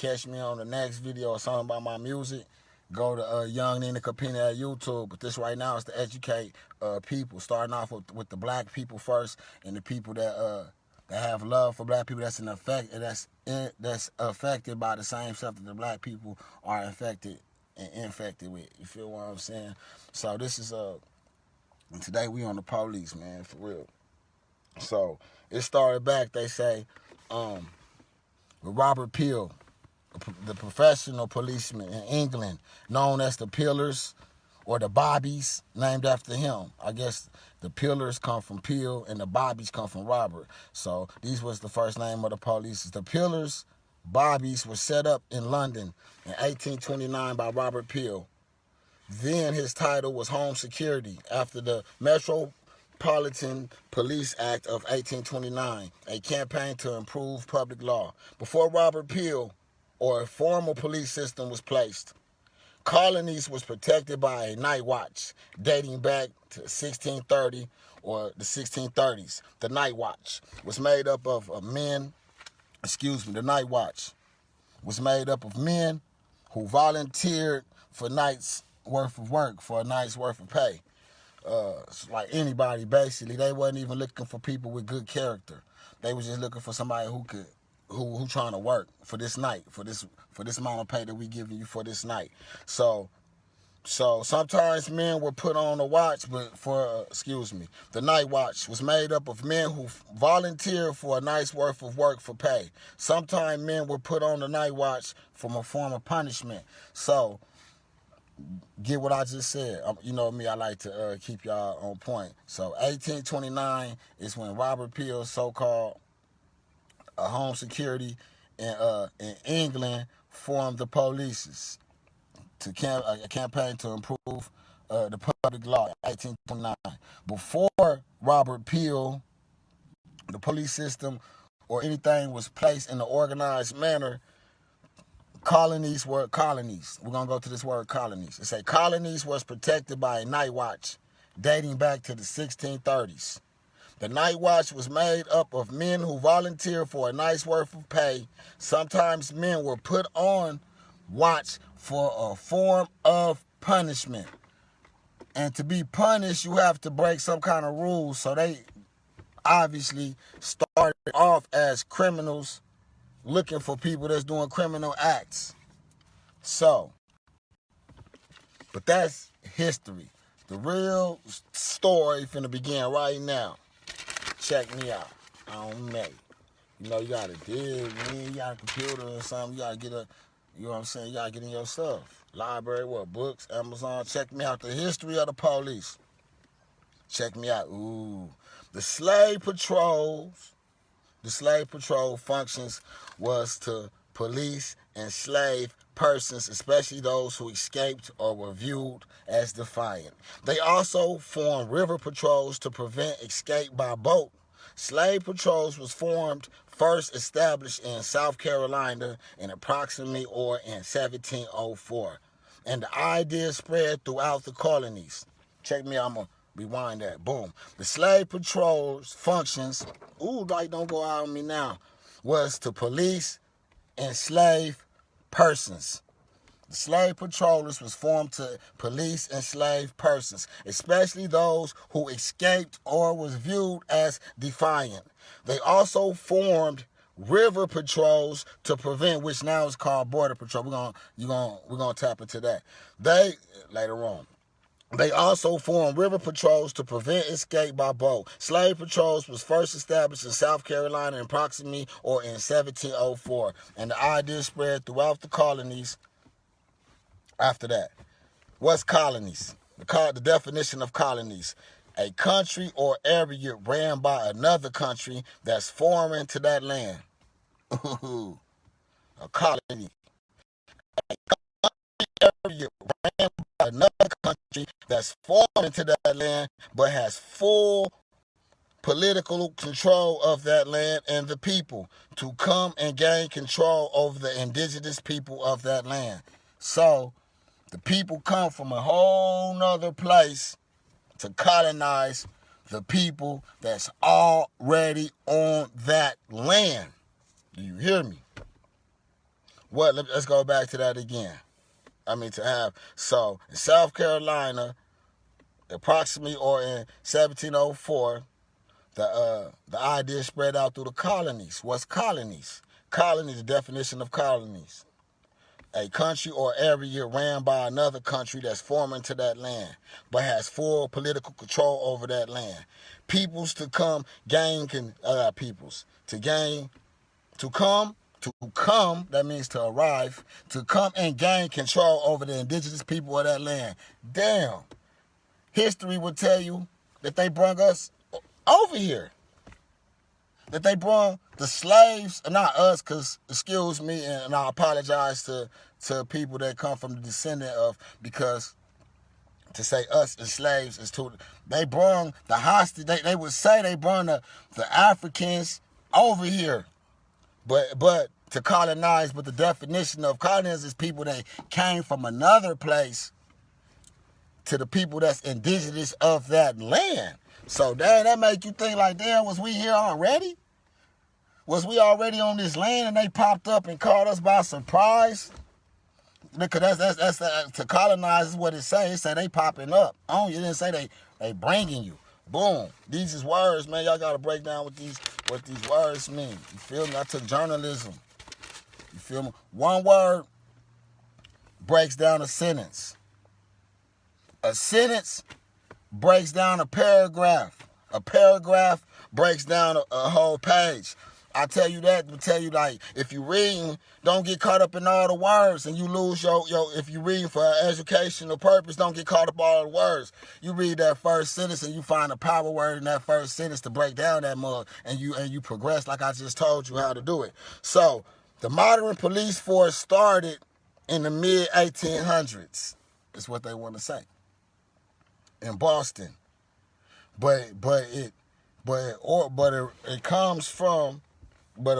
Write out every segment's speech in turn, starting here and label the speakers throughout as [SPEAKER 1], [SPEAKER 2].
[SPEAKER 1] catch me on the next video or something about my music, go to Iam Nine at YouTube. But this right now is to educate people, starting off with the black people first, and the people that have love for black people, that's affected by the same stuff that the black people are infected with. You feel what I'm saying? So this is and today we on the police, man, for real. So it started back, they say, with Robert Peel, the professional policeman in England, known as the Peelers or the Bobbies, named after him. I guess the Peelers come from Peel and the Bobbies come from Robert. So these was the first name of the police. The Peelers, Bobbies were set up in London in 1829 by Robert Peel. Then his title was Home Security after the Metropolitan Police Act of 1829, a campaign to improve public law. Before Robert Peel or a formal police system was placed, colonies was protected by a night watch dating back to 1630 or the 1630s. The night watch was made up of men, the night watch was made up of men who volunteered for nights worth of work, for a night's worth of pay. Like anybody, basically. They wasn't even looking for people with good character. They was just looking for somebody who trying to work for this night, for this amount of pay that we giving you for this night. So sometimes men were put on the watch, but the night watch was made up of men who volunteered for a night's worth of work for pay. Sometimes men were put on the night watch from a form of punishment. So get what I just said. You know me, I like to keep y'all on point. So 1829 is when Robert Peel, so-called Home Security in England, formed the police to a campaign to improve the public law in 1829. Before Robert Peel, the police system or anything was placed in an organized manner, colonies were colonies. We're going to go to this word colonies. It say colonies was protected by a night watch dating back to the 1630s. The night watch was made up of men who volunteered for a night's worth of pay. Sometimes men were put on watch for a form of punishment. And to be punished, you have to break some kind of rules. So they obviously started off as criminals looking for people that's doing criminal acts. So, but that's history. The real story finna begin right now. Check me out. On May. You know, you gotta dig, man. You got a computer or something. You gotta get you know what I'm saying? You gotta get in your stuff. Library, books, Amazon. Check me out. The history of the police. Check me out. Ooh. The slave patrol functions was to police enslaved persons, especially those who escaped or were viewed as defiant. They also formed river patrols to prevent escape by boat. Slave patrols was first established in South Carolina in approximately or in 1704. And the idea spread throughout the colonies. Check me out, I'm going to rewind that. Boom. The slave patrols functions, light don't go out on me now, was to police enslaved persons. The slave patrollers was formed to police enslaved persons, especially those who escaped or was viewed as defiant. They also formed river patrols to prevent, which now is called border patrol. We're gonna tap into that. They later on. They also formed river patrols to prevent escape by boat. Slave patrols was first established in South Carolina in approximately or in 1704, and the idea spread throughout the colonies after that. What's colonies? The definition of colonies: a country or area ran by another country that's foreign to that land. A colony. Area ran by another country that's foreign to that land but has full political control of that land and the people to come and gain control over the indigenous people of that land. So the people come from a whole nother place to colonize the people that's already on that land. Do you hear me? Let's go back to that again. So in South Carolina, approximately, or in 1704, the idea spread out through the colonies. What's colonies? Colonies, the definition of colonies: a country or area ran by another country that's foreign to that land, but has full political control over that land. Peoples to come gain that means to arrive, to come and gain control over the indigenous people of that land. Damn. History would tell you that they brought us over here. That they brought the slaves, not us, because, excuse me, and I apologize to people that come from the descendant of, because to say us as slaves is too, they brought the hostage, they would say they brought the Africans over here. But to colonize, but the definition of colonize is people that came from another place to the people that's indigenous of that land. So damn, that make you think like, damn, was we here already? Was we already on this land and they popped up and caught us by surprise? Because that's to colonize is what it say. It say they popping up. Oh, you didn't say they bringing you. Boom. These is words, man. Y'all gotta break down what these words mean. You feel me? I took journalism. You feel me? One word breaks down a sentence. A sentence breaks down a paragraph. A paragraph breaks down a whole page. I tell you that to tell you, like, if you reading, don't get caught up in all the words and you lose your if you read for an educational purpose, don't get caught up all the words. You read that first sentence and you find a power word in that first sentence to break down that mug, and you progress like I just told you how to do it. So the modern police force started in the mid-1800s, is what they want to say, in Boston. But it comes from, I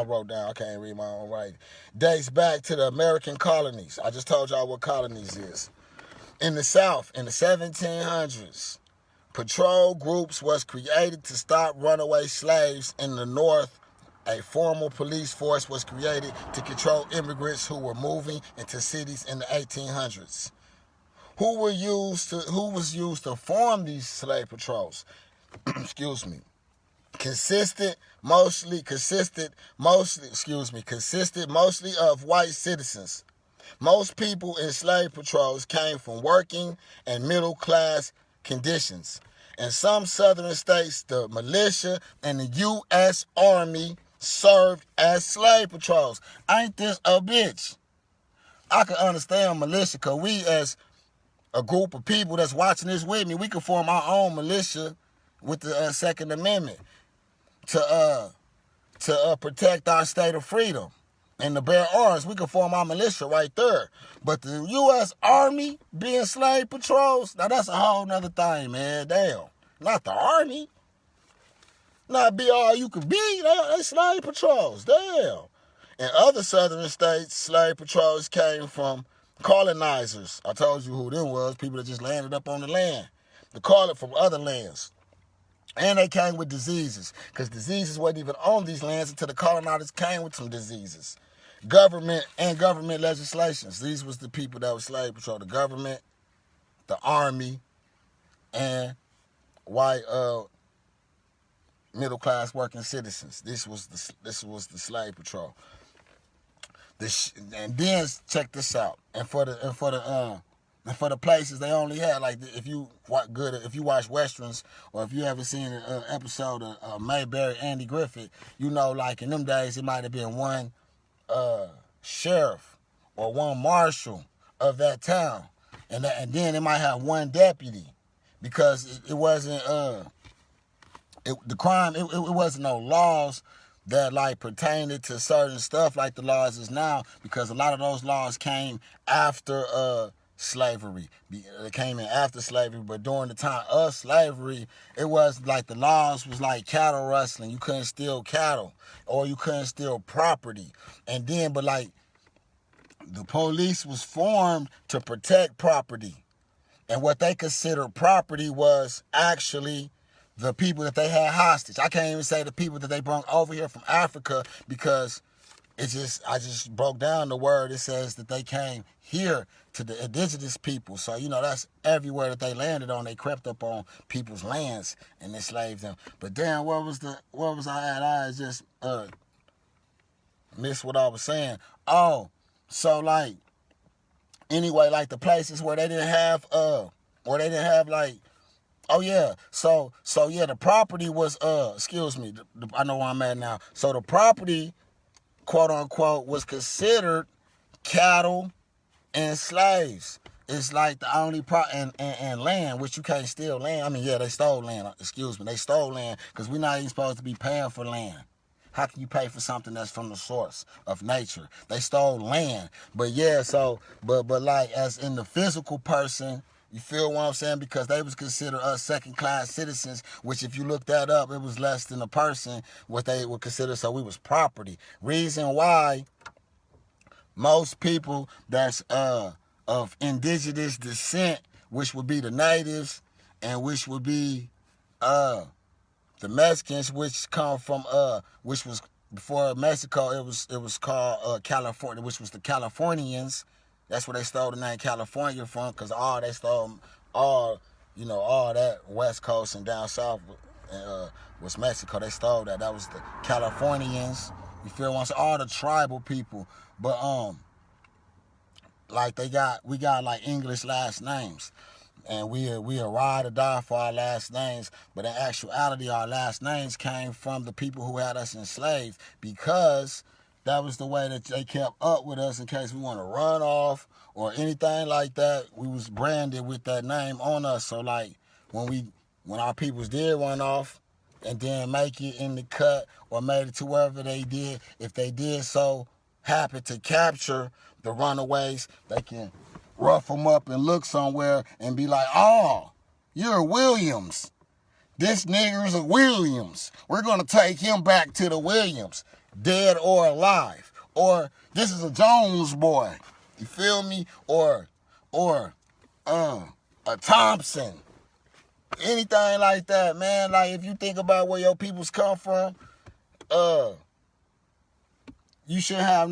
[SPEAKER 1] wrote down, I can't read my own writing. Dates back to the American colonies. I just told y'all what colonies is. In the South, in the 1700s, patrol groups was created to stop runaway slaves. In the North, a formal police force was created to control immigrants who were moving into cities in the 1800s. Who was used to form these slave patrols? Excuse me. Consisted mostly of white citizens. Most people in slave patrols came from working and middle class conditions. In some southern states, the militia and the U.S. Army served as slave patrols. Ain't this a bitch? I can understand militia, because we, as a group of people that's watching this with me, we can form our own militia with the Second Amendment to protect our state of freedom and to bear arms. We can form our militia right there. But the U.S. Army being slave patrols, now that's a whole nother thing, man. Damn. Not the Army. Not be all you can be. They slave patrols. Damn. In other southern states, slave patrols came from colonizers. I told you who them was, people that just landed up on the land. They call it from other lands. And they came with diseases, because diseases wasn't even on these lands until the colonizers came with some diseases. Government and government legislations. These was the people that was slave patrol. The government, the army, and white middle class working citizens. This was the slave patrol. And then check this out. And for the places, they only had, like, if you watch westerns, or if you ever seen an episode of Mayberry, Andy Griffith, you know, like in them days, it might have been one sheriff or one marshal of that town, and then it might have one deputy, because it wasn't the crime. It wasn't no laws that like pertained to certain stuff like the laws is now, because a lot of those laws came after slavery. It came in after slavery, but during the time of slavery, it was like the laws was like cattle rustling. You couldn't steal cattle, or you couldn't steal property. And then, but like, the police was formed to protect property. And what they considered property was actually the people that they had hostage. I can't even say the people that they brought over here from Africa, because I just broke down the word. It says that they came here to the indigenous people. So, you know, that's everywhere that they landed on. They crept up on people's lands and enslaved them. But damn, what was I at? I just missed what I was saying. Oh, so like, anyway, like the places where they didn't have like, oh yeah, so yeah, the property was excuse me, I know where I'm at now. So the property, quote unquote, was considered cattle and slaves. It's like the only and land, which you can't steal land. I mean, yeah, they stole land. Excuse me, they stole land because we're not even supposed to be paying for land. How can you pay for something that's from the source of nature? They stole land. But yeah, so but like as in the physical person, you feel what I'm saying? Because they was considered us second-class citizens, which if you look that up, it was less than a person, what they would consider, so we was property. Reason why most people that's of indigenous descent, which would be the natives, and which would be the Mexicans, which come from which was before Mexico, it was called California, which was the Californians. That's where they stole the name California from, because they stole all that West Coast and down south was Mexico. They stole that. That was the Californians. You feel what I'm saying? All the tribal people. But like we got like English last names. And we ride or die for our last names, but in actuality, our last names came from the people who had us enslaved, because that was the way that they kept up with us in case we want to run off or anything like that. We was branded with that name on us. So like when our peoples did run off and then make it in the cut or made it to wherever they did, if they did so happen to capture the runaways, they can rough them up and look somewhere and be like, oh, you're Williams. This nigger's a Williams. We're going to take him back to the Williams, dead or alive. Or this is a Jones boy. You feel me? Or a Thompson. Anything like that, man. Like if you think about where your peoples come from, you should have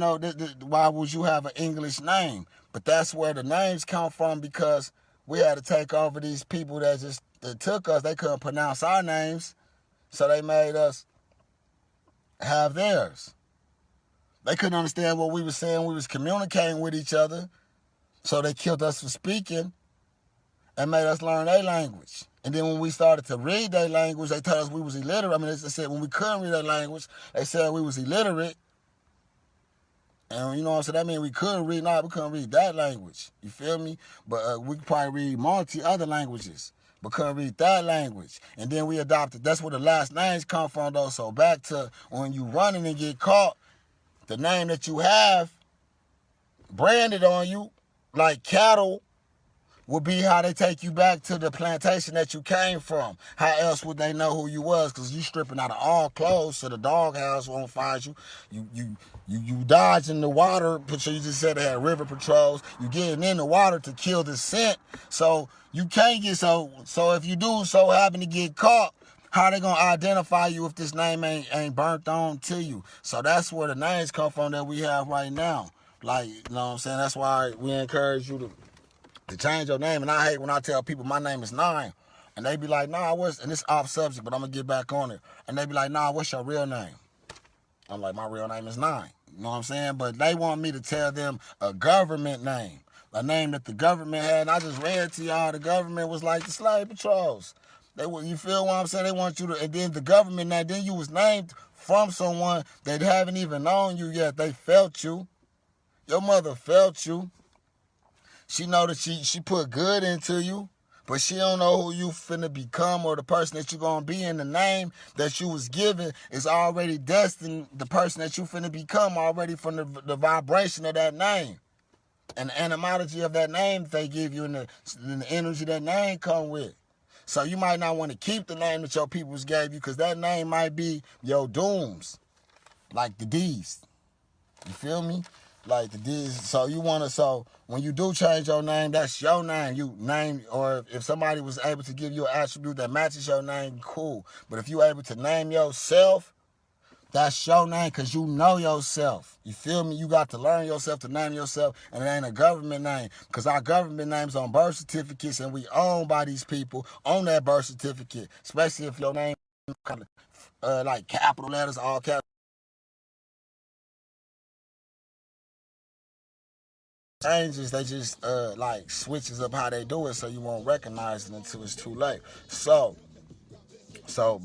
[SPEAKER 1] why would you have an English name? But that's where the names come from, because we had to take over these people that took us. They couldn't pronounce our names, so they made us have theirs. They couldn't understand what we were saying. We was communicating with each other, so they killed us for speaking and made us learn their language. And then when we started to read their language, they told us we was illiterate. I mean, they said when we couldn't read their language, they said we was illiterate. And you know what I'm saying? That means we couldn't read that language. You feel me? But we could probably read other languages, but couldn't read that language. And then we adopted. That's where the last names come from, though. So back to when you running and get caught, the name that you have branded on you, like cattle, would be how they take you back to the plantation that you came from. How else would they know who you was? Because you stripping out of all clothes, so the doghouse won't find you. You dodge in the water. So you just said they had river patrols. You getting in the water to kill the scent. So you can't get so if you do so happen to get caught, how they gonna identify you if this name ain't burnt on to you? So that's where the names come from that we have right now. Like, you know what I'm saying? That's why we encourage you to change your name. And I hate when I tell people my name is Nine, and they be like, nah, and it's off subject, but I'm gonna get back on it. And they be like, nah, what's your real name? I'm like, my real name is Nine. You know what I'm saying? But they want me to tell them a government name, a name that the government had. And I just read to y'all, the government was like the slave patrols. You feel what I'm saying? They want you to, and then the government, now then you was named from someone that haven't even known you yet. They felt you. Your mother felt you. She know that she put good into you, but she don't know who you finna become or the person that you gonna be. In the name that you was given is already destined, the person that you finna become already from the vibration of that name. And the animality of that name that they give you and the energy that name come with. So you might not want to keep the name that your peoples gave you, because that name might be your dooms, like the D's. You feel me? Like the D's. So when you do change your name, that's your name. You name, or if somebody was able to give you an attribute that matches your name, cool. But if you able to name yourself, That's your name because you know yourself. You feel me? You got to learn yourself to name yourself, and it ain't a government name because our government name's on birth certificates, and we owned by these people on that birth certificate, especially if your name kind of like capital letters, all capital. Changes, they just like switches up how they do it so you won't recognize it until it's too late. So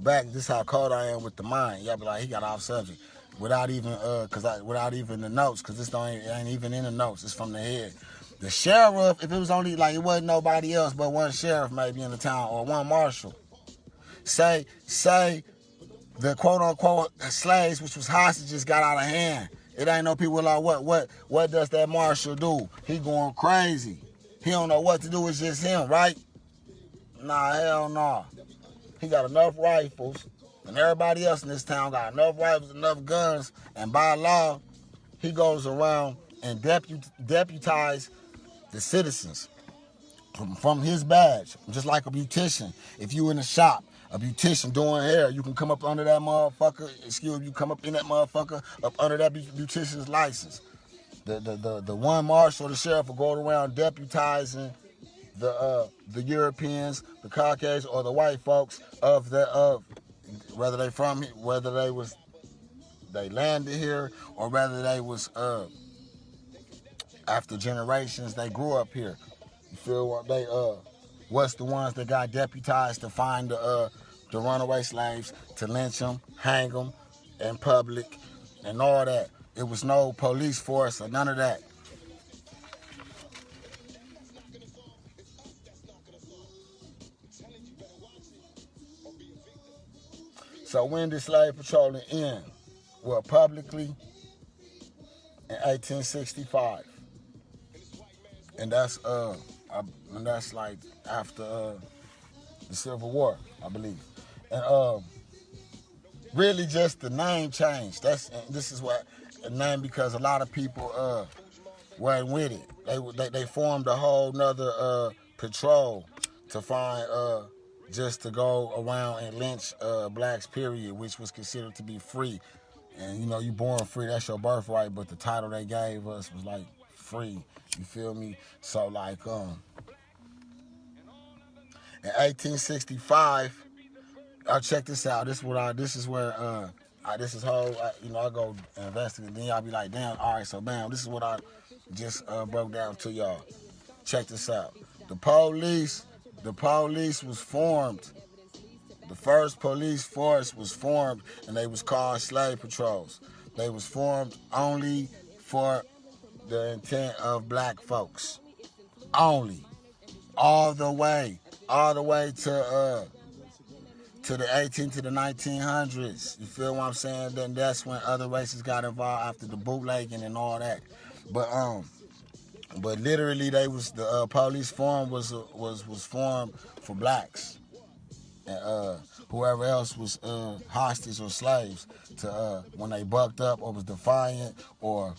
[SPEAKER 1] back, this how cold I am with the mind. Y'all be like, he got off subject without even without even the notes, cause this it ain't even in the notes. It's from the head. The sheriff, if it was only like it wasn't nobody else but one sheriff maybe in the town or one marshal, say the quote unquote slaves, which was hostages, got out of hand. It ain't no people like what does that marshal do? He going crazy. He don't know what to do. It's just him, right? Nah, hell no. He got enough rifles, and everybody else in this town got enough rifles, enough guns, and by law, he goes around and deputize the citizens from his badge, just like a beautician. If you in a shop, a beautician doing hair, you can come up under that motherfucker. Excuse me, you come up in that motherfucker up under that beautician's license. The one marshal, the sheriff will go around deputizing the Europeans, the Caucasians, or the white folks of whether they from here, whether they landed here, or whether they was after generations they grew up here. You feel what they what's the ones that got deputized to find the runaway slaves, to lynch them, hang them in public, and all that. It was no police force or none of that. So when did slave patrolling end? Well, publicly in 1865, and that's like after the Civil War, I believe, and really just the name changed. This is what the name, because a lot of people weren't with it. They formed a whole nother patrol to find just to go around and lynch blacks, period, which was considered to be free. And you know, you born free, that's your birthright, but the title they gave us was like free. You feel me? So like in 1865, check this out. This is where this is whole I go investigate. Then y'all be like, damn, all right, so bam, this is what I just broke down to y'all. Check this out. The police was formed. The first police force was formed, and they was called slave patrols. They was formed only for the intent of black folks. Only. All the way to the 18 to the 1900s. You feel what I'm saying? Then that's when other races got involved after the bootlegging and all that. But literally, the police form was formed for blacks, and whoever else was hostage or slaves to when they bucked up or was defiant or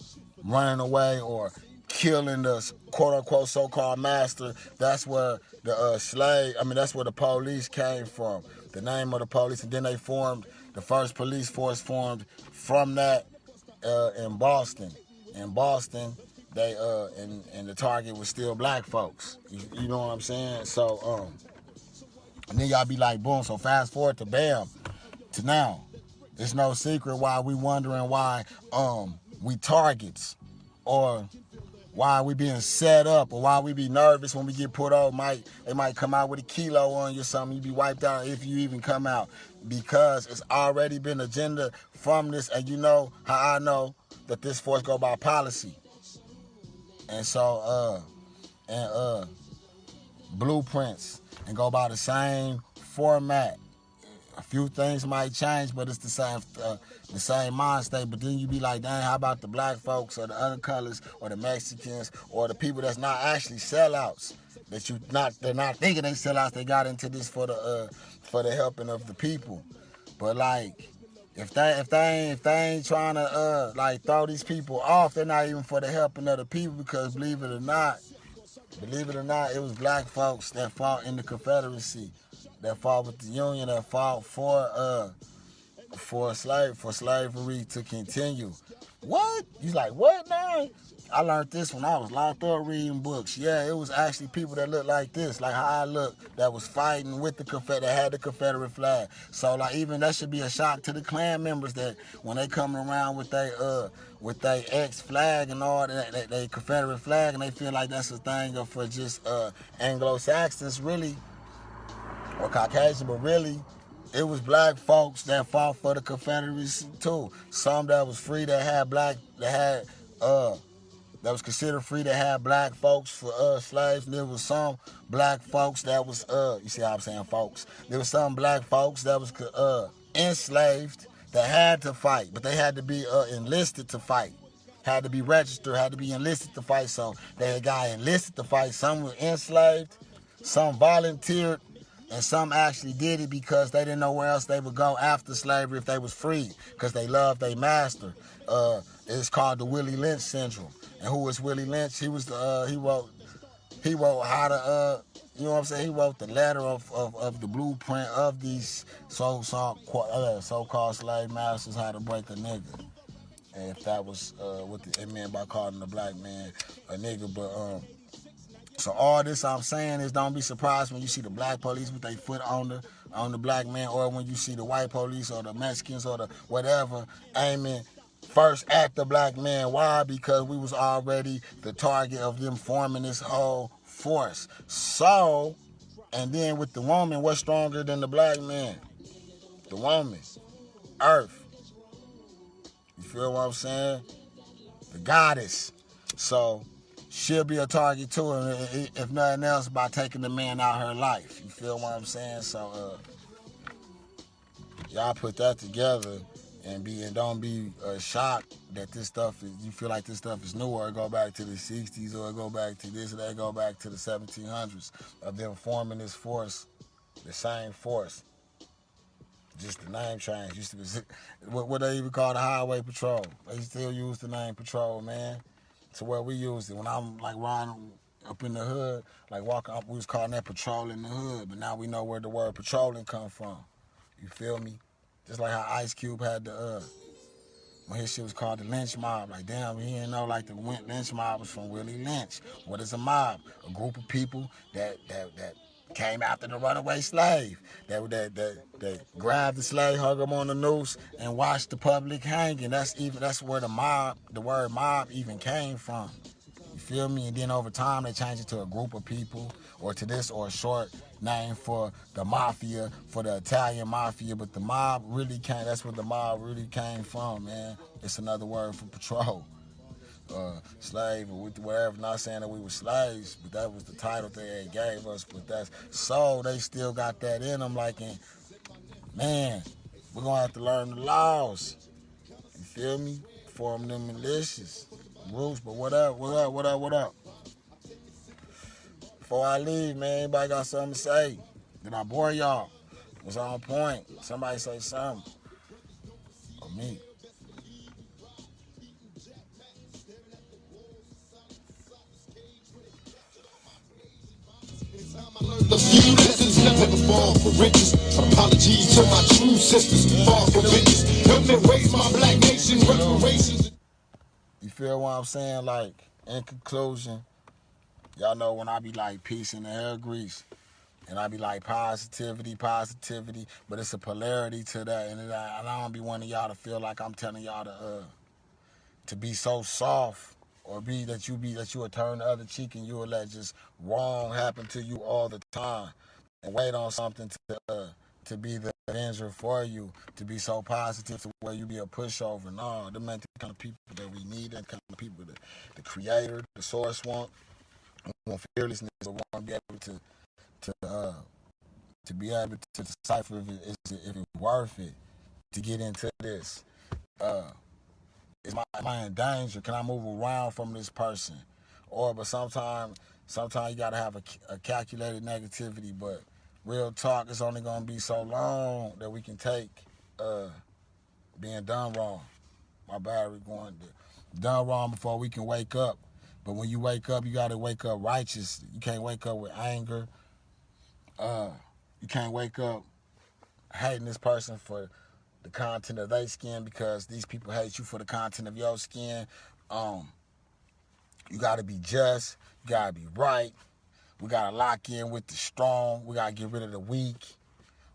[SPEAKER 1] running away or killing the quote unquote so-called master. That's where that's where the police came from. The name of the police, and then they formed the first police force formed from that in Boston. In Boston, they and the target was still black folks. You know what I'm saying? So and then y'all be like, boom. So fast forward to bam, to now. It's no secret why we wondering why we targets, or why we being set up, or why we be nervous when we get put on. They might come out with a kilo on you or something. You be wiped out if you even come out, because it's already been agenda from this. And you know how I know that this force go by policy, and so blueprints, and go by the same format. A few things might change, but it's the same mind state. But then you be like, dang, how about the black folks or the other colors or the Mexicans or the people that's not actually sellouts? They're not thinking they sellouts. They got into this for the helping of the people. But like, if they ain't trying to like throw these people off, they're not even for the helping of the people, because believe it or not, it was black folks that fought in the Confederacy, that fought with the Union, that fought for for slavery to continue. What? He's like, what, man? I learned this when I was locked up reading books. Yeah, it was actually people that looked like this, like how I look, that was fighting with the Confederate, that had the Confederate flag. So like even that should be a shock to the Klan members that when they coming around with they ex flag and all that, they Confederate flag, and they feel like that's a thing for just Anglo-Saxons really, or Caucasian, but really it was black folks that fought for the Confederacy too. Some that was free that had that was considered free to have black folks for slaves. And there was some black folks that was you see how I'm saying folks. There was some black folks that was enslaved that had to fight, but they had to be enlisted to fight. Had to be registered, had to be enlisted to fight. So they got enlisted to fight. Some were enslaved, some volunteered, and some actually did it because they didn't know where else they would go after slavery if they was free, because they loved their master. It's called the Willie Lynch syndrome. And who was Willie Lynch? He was the he wrote how to you know what I'm saying? He wrote the letter of the blueprint of these so-called slave masters, how to break a nigga. And if that was what it meant by calling the black man a nigga, but so all this I'm saying is, don't be surprised when you see the black police with their foot on the black man, or when you see the white police or the Mexicans or the whatever aiming first at the black man. Why? Because we was already the target of them forming this whole force. So, and then with the woman, what's stronger than the black man? The woman. Earth. You feel what I'm saying? The goddess. So she'll be a target too, if nothing else, by taking the man out of her life. You feel what I'm saying? So y'all put that together and don't be shocked that this stuff is, you feel like this stuff is new, or it go back to the 60s, or it go back to this, or they go back to the 1700s of them forming this force, the same force. Just the name change. Used to be what they even call the highway patrol. They still use the name patrol, man. To where we used it. When I'm like riding up in the hood, like walking up, we was calling that patrol in the hood. But now we know where the word patrolling come from. You feel me? Just like how Ice Cube had the when his shit was called the lynch mob. Like, damn, he didn't know like the lynch mob was from Willie Lynch. What is a mob? A group of people that came after the runaway slave. That grabbed the slave, hung him on the noose, and watched the public hanging. That's where the word mob even came from. You feel me? And then over time they changed it to a group of people, or to this, or a short name for the mafia, for the Italian mafia. But the mob really came, that's where the mob really came from, man. It's another word for patrol. Slave or whatever, not saying that we were slaves, but that was the title they gave us. But that's so they still got that in them, like, man, we're gonna have to learn the laws. You feel me? Form them militias, rules. But what up? Before I leave, man, anybody got something to say? Did I bore y'all? Was on point? Somebody say something. Or me.
[SPEAKER 2] The few lessons never fall for riches. Apologies to my true sisters, fall for bitches. Help me raise my black nation, reparations.
[SPEAKER 1] You feel what I'm saying? Like, in conclusion, y'all know when I be like peace in the air grease, and I be like positivity, but it's a polarity to that, and I don't be wanting y'all to feel like I'm telling y'all to be so soft, or that you will turn the other cheek and you will let just wrong happen to you all the time, and wait on something to be the avenger for you, to be so positive to where you be a pushover. No, them ain't the kind of people that we need. That kind of people that the creator, the source want. We want fearlessness. We want to be able to be able to decipher if it's worth it to get into this. Am I in danger? Can I move around from this person? But sometimes you gotta have a calculated negativity. But real talk, it's only gonna be so long that we can take being done wrong. My battery going done wrong before we can wake up. But when you wake up, you gotta wake up righteous. You can't wake up with anger. You can't wake up hating this person for the content of their skin, because these people hate you for the content of your skin. You got to be just. You got to be right. We got to lock in with the strong. We got to get rid of the weak.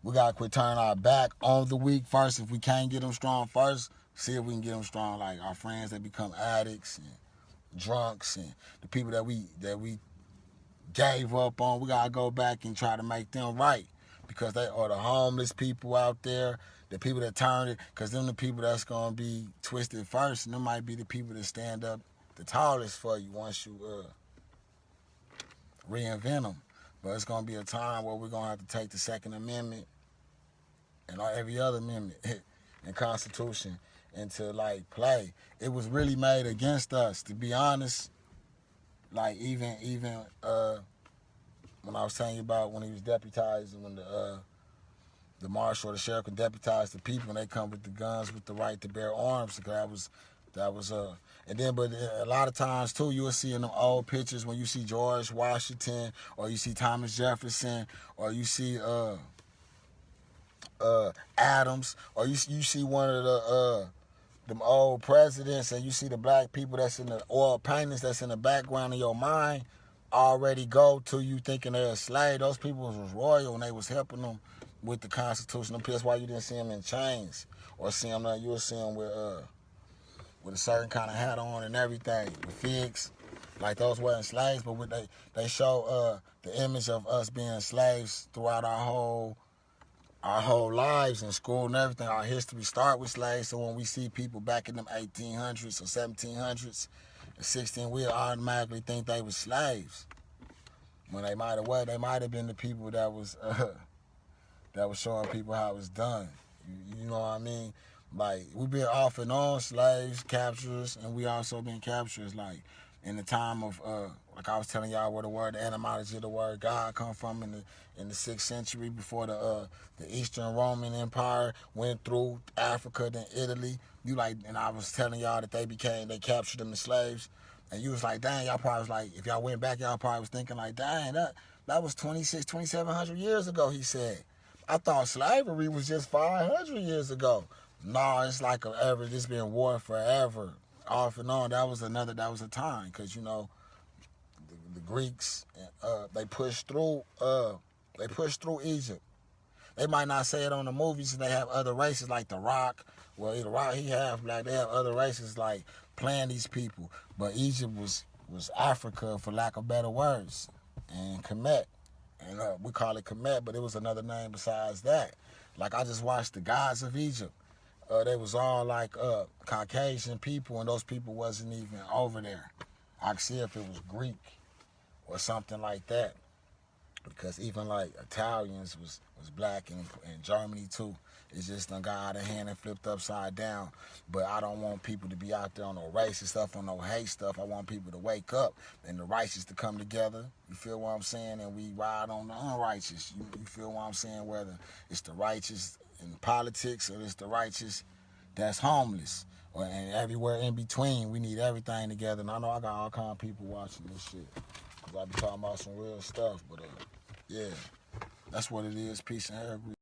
[SPEAKER 1] We got to quit turning our back on the weak first. If we can't get them strong first, see if we can get them strong. Like our friends that become addicts and drunks and the people that we gave up on, we got to go back and try to make them right, because they are the homeless people out there, the people that turned it, because them the people that's going to be twisted first, and them might be the people that stand up the tallest for you once you reinvent them. But it's going to be a time where we're going to have to take the Second Amendment and every other amendment and Constitution into like play. It was really made against us, to be honest. Like even when I was telling you about when he was deputized, and when the marshal or the sheriff can deputize the people, and they come with the guns with the right to bear arms. Because that was and then, but a lot of times too, you'll see in them old pictures when you see George Washington, or you see Thomas Jefferson, or you see Adams, or you see one of the them old presidents, and you see the black people that's in the oil paintings that's in the background of your mind, already go to you thinking they're a slave. Those people was royal, and they was helping them with the Constitution. That's why you didn't see them in chains, or see them. You would see them with a certain kind of hat on and everything, with figs. Like those weren't slaves, but they show the image of us being slaves throughout our whole lives in school and everything. Our history start with slaves, so when we see people back in them 1800s or 1700s and 16, we automatically think they were slaves. When they might have been the people that was showing people how it was done. You know what I mean? Like, we've been off and on slaves, capturers, and we also been capturers. Like, in the time of, like I was telling y'all where the etymology of the word God come from in the 6th century, before the Eastern Roman Empire went through Africa, then Italy. And I was telling y'all that they captured them as slaves. And you was like, dang, y'all probably was like, if y'all went back, y'all probably was thinking like, dang, that was 2,700 years ago, he said. I thought slavery was just 500 years ago. No, it's like it's been war forever, off and on. That was a time, because the Greeks, they pushed through Egypt. They might not say it on the movies, and they have other races like The Rock. Well, The Rock, he half black. They have other races like playing these people, but Egypt was Africa, for lack of better words, and Kemet. And we call it Kemet, but it was another name besides that. Like, I just watched The Gods of Egypt. They was all like Caucasian people, and those people wasn't even over there. I could see if it was Greek or something like that, because even like Italians was black, in Germany too. It's just done got out of hand and flipped upside down. But I don't want people to be out there on no racist stuff, on no hate stuff. I want people to wake up and the righteous to come together. You feel what I'm saying? And we ride on the unrighteous. You feel what I'm saying? Whether it's the righteous in politics, or it's the righteous that's homeless, and everywhere in between. We need everything together. And I know I got all kind of people watching this shit, because I be talking about some real stuff. But yeah, that's what it is. Peace and hair grease.